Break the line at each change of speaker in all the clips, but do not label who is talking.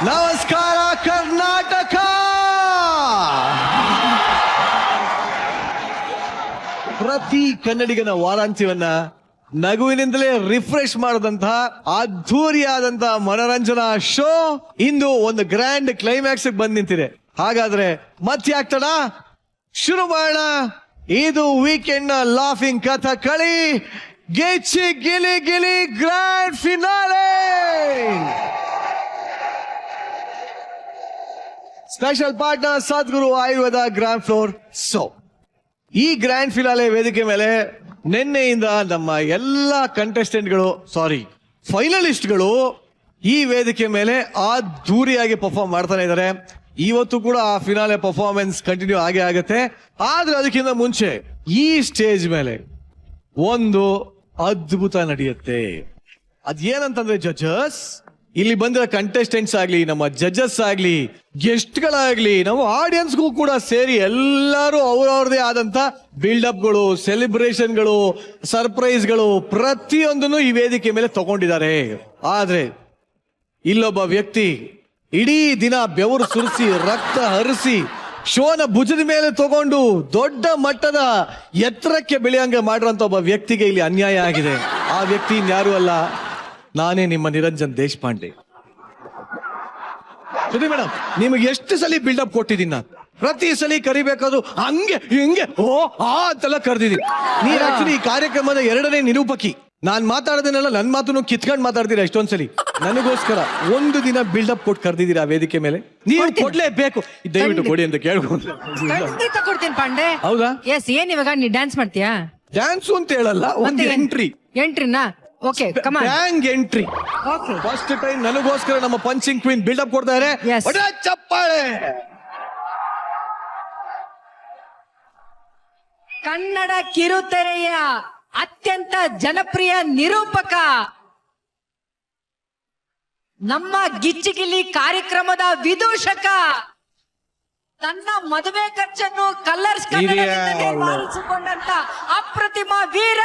ನಮಸ್ಕಾರ ಕರ್ನಾಟಕ. ಪ್ರತಿ ಕನ್ನಡಿಗನ ವಾರಾಂತ್ಯವನ್ನ ನಗುವಿನಿಂದಲೇ ರಿಫ್ರೆಶ್ ಮಾಡದಂತಹ ಅದ್ಧೂರಿಯಾದಂತಹ ಮನೋರಂಜನಾ ಶೋ ಇಂದು ಒಂದು ಗ್ರ್ಯಾಂಡ್ ಕ್ಲೈಮ್ಯಾಕ್ಸ್ ಬಂದ್ ನಿಂತಿದೆ. ಹಾಗಾದ್ರೆ ಮತ್ತೆ ಆಗ್ತಡ ಶುರು ಮಾಡೋಣ. ಇದು ವೀಕೆಂಡ್ ನ ಲಾಫಿಂಗ್ ಕಥಕಳಿ ಗೆಚ್ಚಿ ಗಿಲಿ ಗಿಲಿ ಗ್ರ್ಯಾಂಡ್ ಫಿನಾಲೆ. ಸ್ಪೆಷಲ್ ಪಾರ್ಟ್ನರ್ ಸದ್ಗುರು ಆಯುರ್ವೇದ ಗ್ರ್ಯಾಂಡ್ ಫ್ಲೋರ್. ಸೊ ಈ ಗ್ರ್ಯಾಂಡ್ ಫಿನಾಲೆ ವೇದಿಕೆ ಮೇಲೆ ನಿನ್ನೆಯಿಂದ ನಮ್ಮ ಎಲ್ಲ ಫೈನಲಿಸ್ಟ್ಗಳು ಈ ವೇದಿಕೆ ಮೇಲೆ ಅದ್ದೂರಿಯಾಗಿ ಪರ್ಫಾರ್ಮ್ ಮಾಡ್ತಾನೆ ಇದ್ದಾರೆ. ಇವತ್ತು ಕೂಡ ಆ ಫಿನಾಲೆ ಪರ್ಫಾರ್ಮೆನ್ಸ್ ಕಂಟಿನ್ಯೂ ಆಗೇ ಆಗುತ್ತೆ. ಆದ್ರೆ ಅದಕ್ಕಿಂತ ಮುಂಚೆ ಈ ಸ್ಟೇಜ್ ಮೇಲೆ ಒಂದು ಅದ್ಭುತ ನಡೆಯುತ್ತೆ. ಅದೇನಂತಂದ್ರೆ ಜಡ್ಜಸ್, ಇಲ್ಲಿ ಬಂದಿರೋ ಕಂಟೆಸ್ಟೆಂಟ್ಸ್ ಆಗ್ಲಿ, ನಮ್ಮ ಜಡ್ಜಸ್ ಆಗ್ಲಿ, ಗೆಸ್ಟ್ ಗಳಾಗ್ಲಿ, ನಾವು ಆಡಿಯನ್ಸ್ಗೂ ಕೂಡ ಸೇರಿ ಎಲ್ಲರೂ ಅವ್ರವ್ರದೇ ಆದಂತ ಬಿಲ್ಡಪ್ಗಳು, ಸೆಲೆಬ್ರೇಷನ್ಗಳು, ಸರ್ಪ್ರೈಸ್ಗಳು ಪ್ರತಿಯೊಂದನ್ನು ಈ ವೇದಿಕೆ ಮೇಲೆ ತಗೊಂಡಿದ್ದಾರೆ. ಆದ್ರೆ ಇಲ್ಲೊಬ್ಬ ವ್ಯಕ್ತಿ ಇಡೀ ದಿನ ಬೆವರು ಸುರಿಸಿ ರಕ್ತ ಹರಿಸಿ ಶೋನ ಭುಜದ ಮೇಲೆ ತಗೊಂಡು ದೊಡ್ಡ ಮಟ್ಟದ ಎತ್ತರಕ್ಕೆ ಬೆಳೆಯಂಗೆ ಮಾಡಿರೋಂಥ ಒಬ್ಬ ವ್ಯಕ್ತಿಗೆ ಇಲ್ಲಿ ಅನ್ಯಾಯ ಆಗಿದೆ. ಆ ವ್ಯಕ್ತಿ ಇನ್ಯಾರು ಅಲ್ಲ, ನಾನೇ ನಿಮ್ಮ ನಿರಂಜನ್ ದೇಶಪಾಂಡೆ. ಸುಧೀ ಮೇಡಮ್, ನಿಮಗೆ ಎಷ್ಟು ಸಲ ಬಿಲ್ಡಪ್ ಕೊಟ್ಟಿದ್ದೀನಿ ನಾನು. ಪ್ರತಿ ಸಲ ಕರಿಬೇಕಾದ್ರು ಹಂಗೆ ಹಿಂಗೆ ಅಂತೆಲ್ಲ ಕರೆದಿದ್ದೀನಿ. ನೀವ್ ಆಕ್ಚುಲಿ ಈ ಕಾರ್ಯಕ್ರಮದ ಎರಡನೇ ನಿರೂಪಕಿ. ನಾನ್ ಮಾತಾಡೋದನ್ನೆಲ್ಲ ನನ್ನ ಮಾತನ್ನು ಕಿತ್ಕೊಂಡು ಮಾತಾಡ್ತೀರಾ ಎಷ್ಟೊಂದ್ಸಲಿ. ನನಗೋಸ್ಕರ ಒಂದು ದಿನ ಬಿಲ್ಡಪ್ ಕೊಟ್ಟು ಕರೆದಿದ್ದೀರಾ ವೇದಿಕೆ ಮೇಲೆ. ನೀವು ಕೊಡ್ಲೇಬೇಕು, ದಯವಿಟ್ಟು ಕೊಡಿ ಅಂತ ಕೇಳ್ಕೊಂಡು.
ಕೊಡ್ತೀನಿ ಪಾಂಡೆ.
ಹೌದಾ?
ಎಸ್. ಏನ್ ಇವಾಗ ನೀ ಡ್ಯಾನ್ಸ್ ಮಾಡ್ತೀಯಾ?
ಡ್ಯಾನ್ಸ್ ಅಂತ ಹೇಳಲ್ಲ, ಒಂದು
ಎಂಟ್ರಿನಾ? Okay, come on.
Gang entry.
Okay,
first time ನನಗೋಸ್ಕರ ನಮ್ಮ ಪಂಚಿಂಗ್ ಕ್ವೀನ್ ಬಿಲ್ಡಪ್ ಕೊಡ್ತಾ ಇದ್ದಾರೆ.
Yes.
ಚಪ್ಪಾಳೆ.
ಕನ್ನಡ ಕಿರುತೆರೆಯ ಅತ್ಯಂತ ಜನಪ್ರಿಯ ನಿರೂಪಕ, ನಮ್ಮ ಗಿಚ್ಚಿಗಿಲಿ ಕಾರ್ಯಕ್ರಮದ ವಿದೂಷಕ, ತನ್ನ ಮದುವೆ ಖರ್ಚನ್ನು ಕಲರ್ಸ್ ಮಾಡಿಸಿಕೊಂಡಂತ ಅಪ್ರತಿಮ ವೀರ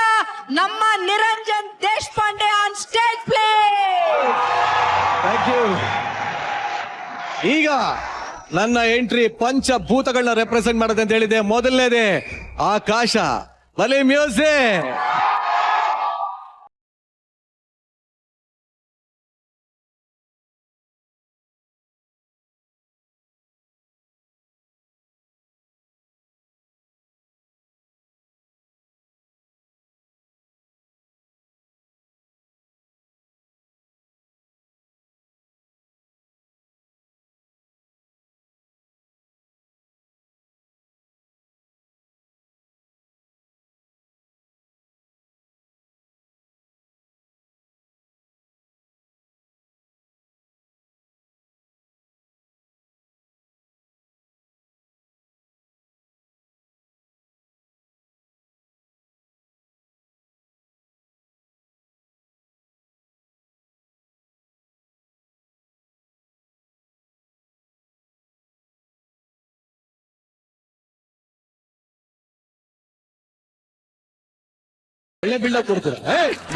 ನಮ್ಮ Niranjan Deshpande on stage play.
Thank you. ಈಗ ನನ್ನ ಎಂಟ್ರಿ ಪಂಚಭೂತಗಳನ್ನ ರೆಪ್ರೆಸೆಂಟ್ ಮಾಡೋದು ಅಂತ ಹೇಳಿದೆ. ಮೊದಲನೇದೇ ಆಕಾಶ. ಬಲಿ ಮ್ಯೂಸಿಕ್. ಒಳ್ಳೆ ಬಿಲ್ಡಪ್ ಕೊಡ್ತೀರ.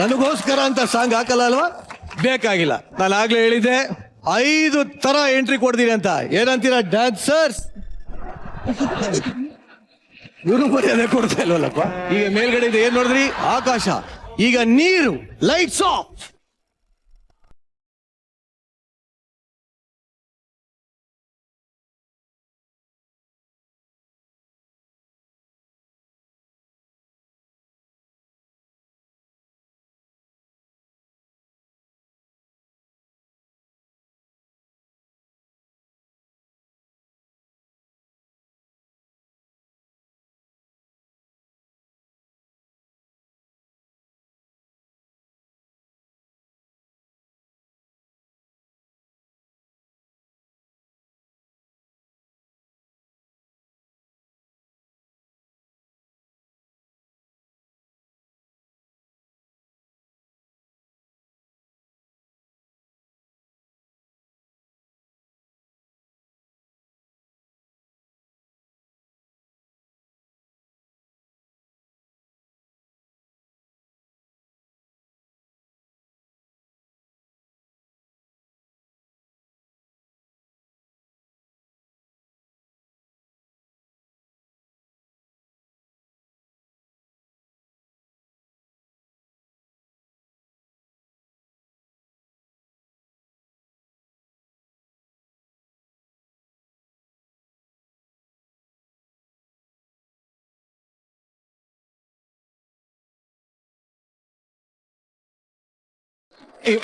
ನನಗೋಸ್ಕರ ಅಂತ ಸಾಂಗ್ ಹಾಕಲ್ಲ ಅಲ್ವಾ? ಬೇಕಾಗಿಲ್ಲ. ನಾನು ಆಗ್ಲೇ ಹೇಳಿದ್ದೆ 5 ತರ ಎಂಟ್ರಿ ಕೊಡ್ತೀನಿ ಅಂತ. ಏನಂತೀರಾ ಡ್ಯಾನ್ಸರ್ಸ್? ಇವರು ಮರ್ಯಾದೆ ಕೊಡ್ತಾ ಇಲ್ವಲ್ಲಪ್ಪ. ಈಗ ಮೇಲ್ಗಡೆ ಏನ್ ನೋಡಿದ್ರಿ? ಆಕಾಶ. ಈಗ ನೀರು. Lights off.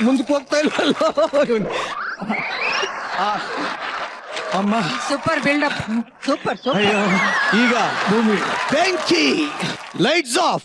ಮುಂದಕ್ಕೆ ಹೋಗ್ತಾ ಇಲ್ವಲ್ಲ ಇವ್ನು. ಆ, ಅಮ್ಮ
ಸೂಪರ್ ಬಿಲ್ಡಪ್, ಸೂಪರ್ ಸೂಪರ್.
ಅಯ್ಯೋ ಈಗ ಭೂಮಿ ಬೆಂಕಿ ಲೈಟ್ಸ್ ಆಫ್.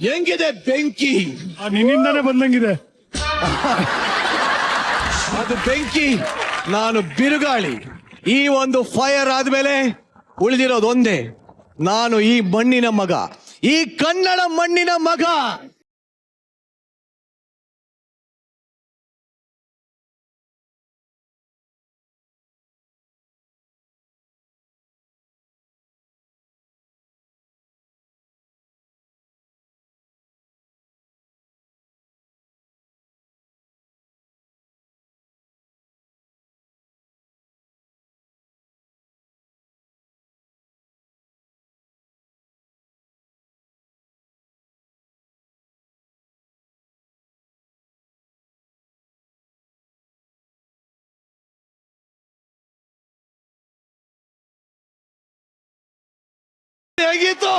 ಹೆಂಗಿದೆ ಬೆಂಕಿ?
ನಿನ್ನಿಂದಾನೇ ಬಂದಂಗಿದೆ.
ಅದು ಬೆಂಕಿ, ನಾನು ಬಿರುಗಾಳಿ. ಈ ಒಂದು ಫೈರ್ ಆದ್ಮೇಲೆ ಉಳಿದಿರೋದು ಒಂದೇ, ನಾನು ಈ ಮಣ್ಣಿನ ಮಗ, ಈ ಕನ್ನಡ ಮಣ್ಣಿನ ಮಗ. ಹೇಗಿತ್ತು?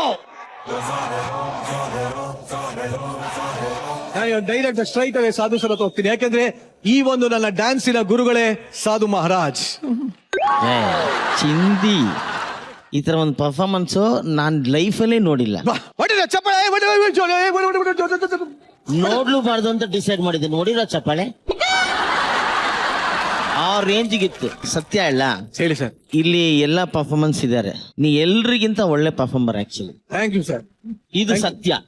ಡೈರೆಕ್ಟ್ ಸ್ಟ್ರೈಟ್ ಆಗಿ ಸಾಧು ಸರ್ ಹತ್ರ ಹೋಗ್ತೀನಿ, ಯಾಕಂದ್ರೆ ಈ ಒಂದು ನನ್ನ ಡ್ಯಾನ್ಸಿನ ಗುರುಗಳೇ ಸಾಧು ಮಹಾರಾಜ್.
ಚಿಂದಿ ಈ ತರ ಒಂದು ಪರ್ಫಾರ್ಮೆನ್ಸ್ ನಾನ್ ಲೈಫಲ್ಲೇ ನೋಡಿಲ್ಲ. ನೋಡ್ಲೂಬಾರ್ದು ಅಂತ ಡಿಸೈಡ್ ಮಾಡಿದ್ದೆ. ನೋಡಿರೋ ಚಪ್ಪಾಳೆ ಆ ರೇಂಜ್ಗಿತ್ತು. ಸತ್ಯ ಅಲ್ಲ
ಹೇಳಿ ಸರ್.
ಇಲ್ಲಿ ಎಲ್ಲಾ ಪರ್ಫಾರ್ಮೆನ್ಸ್ ಇದಾರೆ, ನೀ ಎಲ್ರಿಗಿಂತ ಒಳ್ಳೆ performer actually.
Thank you sir,
ಇದು ಸತ್ಯ.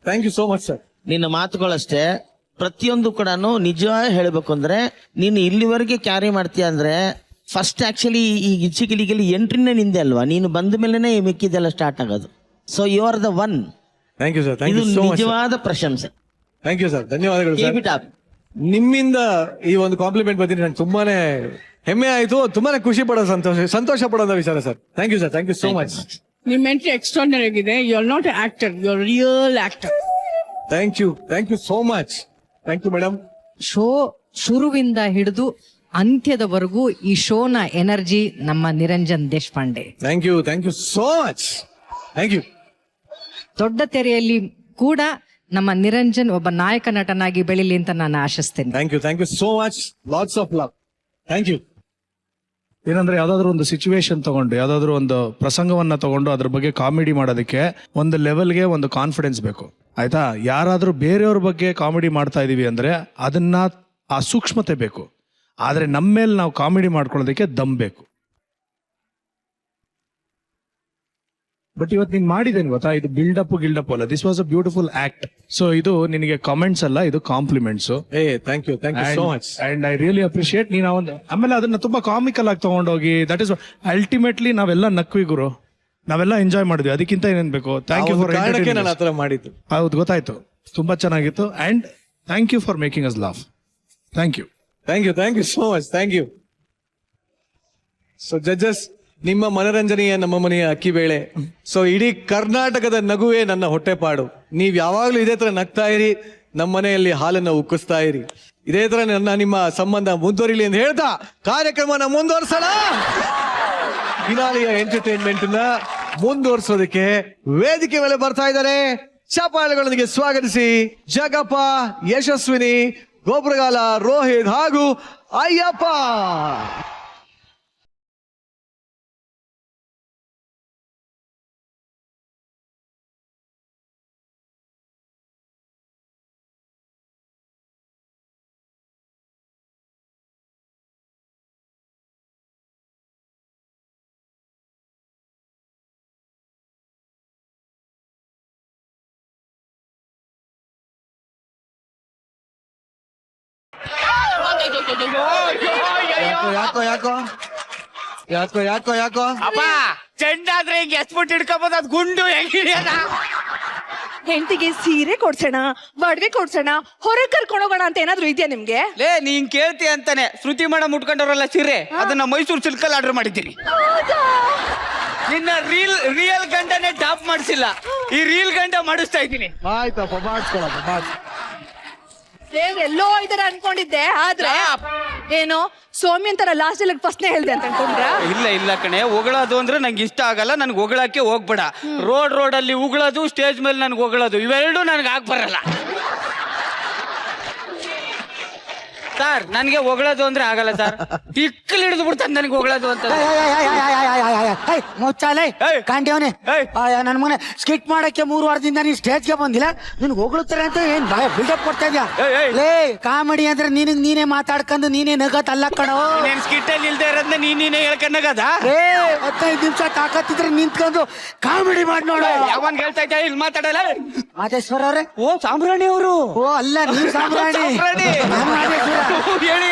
Thank you so much sir.
ನಿನ್ನ ಮಾತುಗಳಷ್ಟೇ, ಪ್ರತಿಯೊಂದು ಕೂಡ ನಿಜವಾಗಿ ಹೇಳ್ಬೇಕು ಅಂದ್ರೆ ನೀನು ಇಲ್ಲಿವರೆಗೆ ಕ್ಯಾರಿ ಮಾಡ್ತೀಯ ಅಂದ್ರೆ ಫಸ್ಟ್ ಆಕ್ಚುಲಿ ಈ ಗಿಚ್ಚಿಗಿಲಿಗಿಲಿ ಎಂಟ್ರಿನೇ ನಿಂದೆ ಅಲ್ವಾ, ನೀನು ಬಂದ ಮೇಲೆನೆ ಮಿಕ್ಕಿದೆಲ್ಲ ಸ್ಟಾರ್ಟ್ ಆಗೋದು. So you are the one.
Thank you sir. Thank
ಇದು
ಯು ಸೋ ಮಚ್.
ನಿಜವಾದ ಪ್ರಶಂಸೆ.
ಥ್ಯಾಂಕ್ ಯು ಸರ್, ಧನ್ಯವಾದಗಳು
Keep
ಸರ್.
it up.
ನಿಮ್ಮಿಂದ ಈ ಒಂದು ಕಾಂಪ್ಲಿಮೆಂಟ್ ಬಂದಿದೆ, ನಂಗೆ ತುಂಬಾನೇ ಹೆಮ್ಮೆ ಆಯ್ತು, ತುಂಬಾನೇ ಖುಷಿ ಪಡೋ ಸಂತೋಷ ಪಡೋದ ವಿಚಾರ sir. Thank you sir, thank you so much.
ನಿಮ್ಮ ಎಂಟ್ರಿ ಎಕ್ಸ್ಟ್ರಾರ್ಡಿನರಿ ಆಗಿದೆ. You are not actor, you are real actor.
Thank you so much. Thank you madam.
Show ಶುರುವಿಂದ ಹಿಡಿದು ಅಂತ್ಯದವರೆಗೂ ಈ ಶೋನ ಎನರ್ಜಿ ನಮ್ಮ Niranjan Deshpande.
Thank you so much. Thank you.
ದೊಡ್ಡ ತೆರೆಯಲ್ಲಿ ಕೂಡ ನಮ್ಮ ನಿರಂಜನ್ ಒಬ್ಬ ನಾಯಕ ನಟನಾಗಿ ಬೆಳಿಲಿ ಅಂತ ನಾನು ಆಶಿಸ್ತೇನೆ.
Thank you so much. Lots of love. Thank you.
ಏನಂದ್ರೆ ಯಾವ್ದಾದ್ರು ಒಂದು ಸಿಚುವೇಶನ್ ತಗೊಂಡು, ಯಾವ್ದಾದ್ರು ಒಂದು ಪ್ರಸಂಗವನ್ನ ತಗೊಂಡು ಅದ್ರ ಬಗ್ಗೆ ಕಾಮಿಡಿ ಮಾಡೋದಕ್ಕೆ ಒಂದು ಲೆವೆಲ್ಗೆ ಒಂದು ಕಾನ್ಫಿಡೆನ್ಸ್ ಬೇಕು, ಆಯ್ತಾ? ಯಾರಾದ್ರೂ ಬೇರೆಯವ್ರ ಬಗ್ಗೆ ಕಾಮಿಡಿ ಮಾಡ್ತಾ ಇದೀವಿ ಅಂದ್ರೆ ಅದನ್ನ ಆ ಸೂಕ್ಷ್ಮತೆ ಬೇಕು. ಆದ್ರೆ ನಮ್ಮ ಮೇಲೆ ನಾವು ಕಾಮಿಡಿ ಮಾಡ್ಕೊಳ್ಳೋದಕ್ಕೆ ದಮ್ ಬೇಕು. ಬಟ್ ಇವತ್ತು ನೀನ್ ಮಾಡಿದ್ದೇನೆ ಗೊತ್ತಾ, ಇದು ಬಿಲ್ಡಪ್ ಅಲ್ಲ, this was a beautiful act. So ಇದು ನಿನಗೆ ಕಾಮೆಂಟ್ಸ್ ಅಲ್ಲ, ಇದು compliments.
Thank you so much.
And I really appreciate. ನೀನು ಆಮೇಲೆ ಅದನ್ನ ತುಂಬಾ ಕಾಮಿಕಲ್ ಆಗಿ ತಗೊಂಡೋಗಿ, ದಟ್ ಇಸ್ ಅಲ್ಟಿಮೇಟ್ಲಿ ನಾವೆಲ್ಲ ನಕ್ವಿ ಗುರು, ನಾವೆಲ್ಲ ಎಂಜಾಯ್ ಮಾಡಿದ್ವಿ. ಅದಕ್ಕಿಂತ ಏನೇನ್ ಬೇಕು. ಥ್ಯಾಂಕ್ ಯು ಫಾರ್
ಕಾರಣಕ್ಕೆ ನಾನು ಆತರ ಮಾಡಿದ್ದು.
ಹೌದು, ಗೊತ್ತಾಯ್ತು, ತುಂಬಾ ಚೆನ್ನಾಗಿತ್ತು. And thank you for making us laugh. Thank you
so much. Thank you. So judges, ನಿಮ್ಮ ಮನರಂಜನೆಯ ನಮ್ಮ ಮನೆಯ ಅಕ್ಕಿ ಬೇಳೆ. ಸೊ ಇಡೀ ಕರ್ನಾಟಕದ ನಗುವೆ ನನ್ನ ಹೊಟ್ಟೆಪಾಡು. ನೀವ್ ಯಾವಾಗ್ಲೂ ಇದೇ ತರ ನಗ್ತಾ ಇರಿ, ನಮ್ಮ ಮನೆಯಲ್ಲಿ ಹಾಲನ್ನ ಉಕ್ಕಿಸ್ತಾ ಇರಿ. ಇದೇ ತರ ನಿಮ್ಮ ಸಂಬಂಧ ಮುಂದುವರಿಲಿ ಅಂತ ಹೇಳ್ತಾ ಕಾರ್ಯಕ್ರಮನ ಮುಂದುವರ್ಸೋಣ. ಫಿನಾಲಿಯ ಎಂಟರ್ಟೈನ್ಮೆಂಟ್ ನ ಮುಂದುವರ್ಸೋದಕ್ಕೆ ವೇದಿಕೆ ಮೇಲೆ ಬರ್ತಾ ಇದ್ದಾರೆ. ಚಪ್ಪಾಳೆಗಳೊಂದಿಗೆ ಸ್ವಾಗತಿಸಿ ಜಗಪ್ಪ, ಯಶಸ್ವಿನಿ, ಗೋಪುರಗಾಲ, ರೋಹಿತ್ ಹಾಗೂ ಅಯ್ಯಪ್ಪ. ಯಾಕೋ
ಅಪ್ಪ ಚೆಂಡಾದ್ರೆ ಹಿಂಗ್ ಎಸ್ಬಿಟ್ಟು ಹಿಡ್ಕೊಬೋದು, ಅದ್ ಗುಂಡು ಹೆಂಗಿದೆಯಲ್ಲ. ಹೆಂಡತಿಗೆ ಸೀರೆ ಕೊಡ್ಸೋಣ ಒಡವೆ ಕೊಡ್ಸೋಣ ಹೊರಗೆ ಕರ್ಕೊಂಡು ಹೋಗೋಣ ಅಂತ ಏನಾದ್ರು ಇದೆಯಾ ನಿಮ್ಗೆ?
ಲೇ ನೀನ್ ಕೇಳ್ತಿ ಅಂತಾನೆ ಶ್ರುತಿ ಮೇಡಮ್ ಉಟ್ಕೊಂಡವ್ರಲ್ಲ ಸೀರೆ ಅದನ್ನ ಮೈಸೂರು ಸಿಲ್ಕಲ್ಲಿ ಆರ್ಡರ್ ಮಾಡಿದ್ದೀನಿ. ನಿನ್ನ ರಿಯಲ್ ಗಂಡನೇ ಟಾಪ್ ಮಾಡಿಸಿಲ್ಲ, ಈ ರೀಲ್ ಗಂಡ ಮಾಡಿಸ್ತಾ ಇದ್ದೀನಿ.
ಆಯ್ತಪ್ಪ ಮಾಡಿಸ್ಕೊಳಪ್ಪ ಮಾಡ್ಸ್
ಎಲ್ಲೋ ಇದಾರೆ ಅನ್ಕೊಂಡಿದ್ದೆ, ಆದ್ರೆ ಏನು ಸೌಮ್ಯನ್ ತರ ಲಾಸ್ಟ್ ಅಲ್ಲಿ ಫಸ್ಟ್ನೇ ಹೇಳ್ದೆ ಅಂತ ಅನ್ಕೊಂಡ್ರ?
ಇಲ್ಲ ಕಣೆ, ಹೊಗಳೋದು ಅಂದ್ರೆ ನಂಗೆ ಇಷ್ಟ ಆಗಲ್ಲ, ನನ್ಗೆ ಹೊಗಳಕ್ಕೆ ಹೋಗ್ಬೇಡ. ರೋಡಲ್ಲಿ ಉಗಳೋದು, ಸ್ಟೇಜ್ ಮೇಲೆ ನನ್ಗೆ ಹೊಗಳೋದು ಇವೆರಡು ನನ್ಗೆ ಆಗ್ ಬರಲ್ಲ ಸರ್. ನನಗೆ ಹೊಗಳೋದು ಅಂದ್ರೆ ಆಗಲ್ಲ ಸರ್, ಇಕ್ಕಲ್ ಹಿಡಿದು ಬಿಡ್ತಾನೆ ನನಗೆ ಹೊಗಳೋದು ಅಂತ.
ಮುಚ್ಚಾಲೆ
ಏಯ್!
ಕಾಂಡ್ಯವನೆ
ಏಯ್!
ನನ್ ಮನೆ ಸ್ಕಿಟ್ ಮಾಡಕ್ಕೆ 3 ವಾರದಿಂದ ನೀನ್ ಸ್ಟೇಜ್ಗೆ ಬಂದಿಲ್ಲ, ನಿನ್ ಹೊಗಳುತ್ತಾರೆ ಅಂತ ಏನ್ ಬಿಲ್ಡಪ್ ಕೊಡ್ತಾ ಇದ್ಯಾ?
ಏಯ್, ಏಯ್!
ಲೇ ಕಾಮಿಡಿ ಅಂದ್ರೆ ನಿನಗ್ ನೀನೇ ಮಾತಾಡ್ಕೊಂಡು ನೀನೇ ನಗತ್ ಅಲ್ಲ ಕಣೋ.
ನೀನ್ ಸ್ಕಿಟ್ ಅಲ್ಲಿ ಇಲ್ದೇ ಇರೋದ್ನ ನೀನೇ ಹೇಳ್ಕೊಂಡಾಗದ.
ಏ 15 ನಿಮಿಷ ತಾಕತ್ತಿದ್ರೆ ನಿಂತ್ಕೊಂಡು ಕಾಮಿಡಿ ಮಾಡಿ ನೋಡು.
ಯಾವನ್ ಹೇಳ್ತಾ ಇದ್ದ ಇಲ್ಲಿ ಮಾತಾಡಲ್ಲ.
ಮಾದೇಶ್ವರ ಅವ್ರೆ,
ಓ ಸಾಂಬ್ರಾಣಿ ಅವರು.
ಓ ಅಲ್ಲ ನೀವ್ ಸಾಮ್ರಾಣಿ.
ಸಾಮ್ರಾಣಿ.
ನಾನ್ ಮಾದೇಶ್ವರ.
ಹೇಳಿ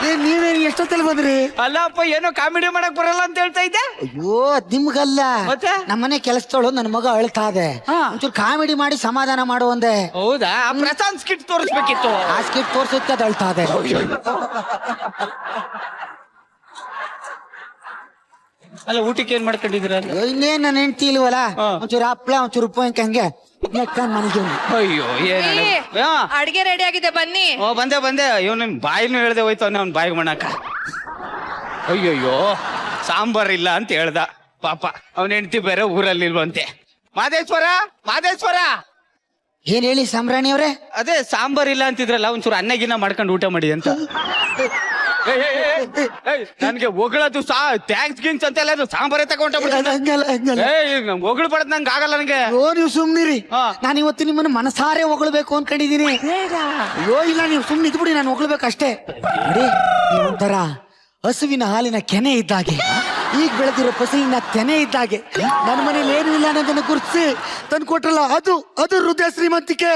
ಏ ನೀವೇನು ಎಷ್ಟೊತ್ತಲ್ಲಿ ಬಂದ್ರಿ?
ಅಲ್ಲಪ್ಪ ಏನೋ ಕಾಮಿಡಿ ಮಾಡಕ್ ಬರಲ್ಲ ಅಂತ ಹೇಳ್ತಾ ಇದ್ದೆ.
ಅಯ್ಯೋ ಅದ್ ನಿಮ್ಗಲ್ಲ,
ಮತ್ತೆ?
ನಮ್ಮನೆ ಕೆಲಸದವಳು ನನ್ ಮಗ ಅಳ್ತಾ ಇದೆ, ಒಂಚೂರು ಕಾಮಿಡಿ ಮಾಡಿ ಸಮಾಧಾನ ಮಾಡು ಒಂದೆ.
ಹೌದಾ? ಆ ಪ್ರಶಾಂತ್ ಸ್ಕಿಟ್ ತೋರಿಸ್ಬೇಕಿತ್ತು.
ಆ ಸ್ಕಿಟ್ ತೋರ್ಸೋದಕ್ಕೆ ಅದು ಅಳ್ತಾ ಇದೆ.
ಅಲ್ಲ ಊಟಕ್ಕೆ ಏನ್ ಮಾಡ್ಕೊಂಡಿದ್ರ?
ಅಯ್ಯೋ, ಇನ್ನೇನ್ ನನ್ನ ಹೆಂಡತಿ ಇಲ್ವಲ್ಲ, ಒಂಚೂರು ಹಪ್ಳ ಒಂಚೂರು ಉಪ್ಪಿನಕಾಯಿ ಹಂಗೆ ನೆಕ್ಕೊಂಡ್ ಮನೆಗೆ
ಅಯ್ಯೋ ಏನ
ಅಡ್ಗೆ ರೆಡಿ ಆಗಿದೆ ಬನ್ನಿ.
ಓ ಬಂದೆ ಇವನ್ ಬಾಯಿನೂ ಹೇಳ್ದೆ ಹೋಯ್ತು ಅವ್ನ ಬಾಯಿಗೆ ಮಾಡಾಕ. ಅಯ್ಯಯ್ಯೋ ಸಾಂಬಾರ್ ಇಲ್ಲ ಅಂತ ಹೇಳ್ದ ಪಾಪ, ಅವನ ಹೆಂಡತಿ ಬೇರೆ ಊರಲ್ಲಿ ಇಲ್ವಂತೆ. ಮಾದೇಶ್ವರ
ಏನ್ ಹೇಳಿ ಸಾಮ್ರಾಣಿ ಅವ್ರೆ?
ಅದೇ ಸಾಂಬಾರ್ ಇಲ್ಲ ಅಂತಿದ್ರಲ್ಲ, ಒಂಚೂರು ಅನ್ನಗಿನ್ನ ಮಾಡ್ಕೊಂಡು ಊಟ ಮಾಡಿ ಅಂತ. ನನ್ಗೆ ಹೊಗಳದು ಥ್ಯಾಂಕ್ಸ್ ಗಿಂಗ್ಸ್ ಅಂತ ಎಲ್ಲ ಸಾಂಬಾರೇ ತಗೊಂಡ ಹೊಗಳು ಪಡೆದ್ ನಂಗೆ ಆಗಲ್ಲ ನನಗೆ.
ಅಯ್ಯೋ ನೀವು ಸುಮ್ನಿರಿ,
ಹಾ.
ನಾನು ಇವತ್ತು ನಿಮ್ಮನ್ನ ಮನಸಾರೆ ಹೊಗಳ್ಬೇಕು ಅನ್ಕೊಂಡಿದೀನಿ. ಅಯ್ಯೋ ಇಲ್ಲ, ನೀವು ಸುಮ್ನೆ ಇದ್ಬಿಡಿ, ನಾನು ಹೊಗಳ್ಬೇಕು ಅಷ್ಟೇ. ನೋಡಿ ನೀವು ಒಂಥರ ಹಸುವಿನ ಹಾಲಿನ ಕೆನೆ ಇದ್ದಾಗೆ, ಈಗ ಬೆಳೆದಿರೋ ಫಸಲಿನ ತೆನೆ ಇದ್ದಾಗೆ, ನನ್ನ ಮನೇಲಿ ಏನು ಇಲ್ಲ ಅನ್ನೋದನ್ನ ಗುರುತಿಸಿ ತಂದು ಕೊಟ್ರಲ್ಲ, ಅದು ಹೃದಯ ಶ್ರೀಮಂತಿಕೆ.